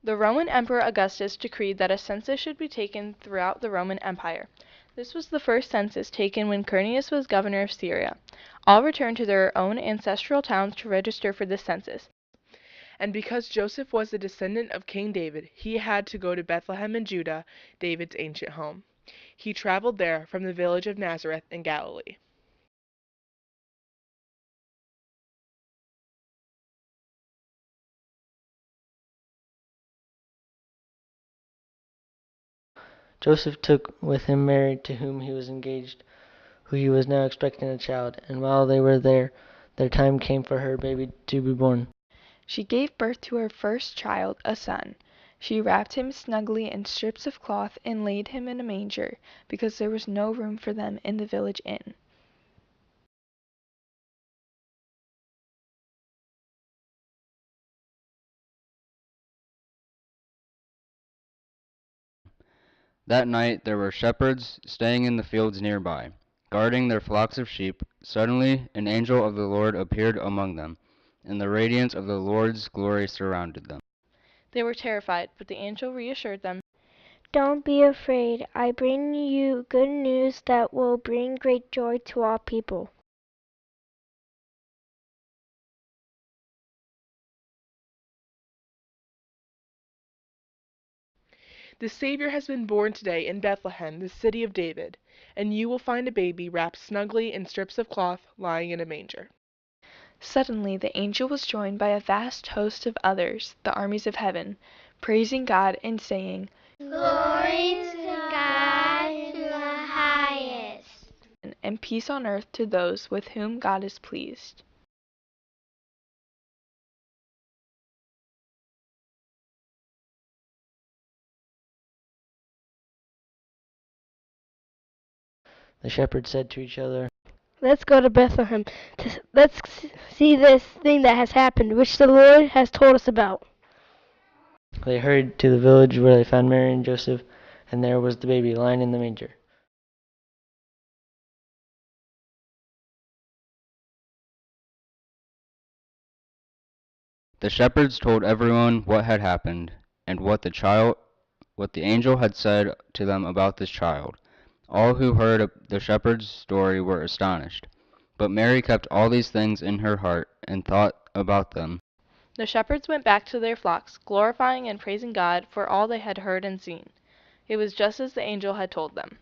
The Roman Emperor Augustus decreed that a census should be taken throughout the Roman Empire. This was the first census taken when Quirinius was governor of Syria. All returned to their own ancestral towns to register for this census. And because Joseph was a descendant of King David, he had to go to Bethlehem in Judah, David's ancient home. He traveled there from the village of Nazareth in Galilee. Joseph took with him Mary, to whom he was engaged, who he was now expecting a child. And while they were there, their time came for her baby to be born. She gave birth to her first child, a son. She wrapped him snugly in strips of cloth and laid him in a manger, because there was no room for them in the village inn. That night there were shepherds staying in the fields nearby, guarding their flocks of sheep. Suddenly an angel of the Lord appeared among them, and the radiance of the Lord's glory surrounded them. They were terrified, but the angel reassured them. Don't be afraid. I bring you good news that will bring great joy to all people. The Savior has been born today in Bethlehem, the city of David, and you will find a baby wrapped snugly in strips of cloth, lying in a manger. Suddenly the angel was joined by a vast host of others, the armies of heaven, praising God and saying, Glory to God in the highest, and peace on earth to those with whom God is pleased. The shepherds said to each other, Let's go to Bethlehem. Let's see this thing that has happened, which the Lord has told us about. They hurried to the village where they found Mary and Joseph, and there was the baby lying in the manger. The shepherds told everyone what had happened, and what the angel had said to them about this child. All who heard the shepherd's story were astonished. But Mary kept all these things in her heart and thought about them. The shepherds went back to their flocks, glorifying and praising God for all they had heard and seen. It was just as the angel had told them.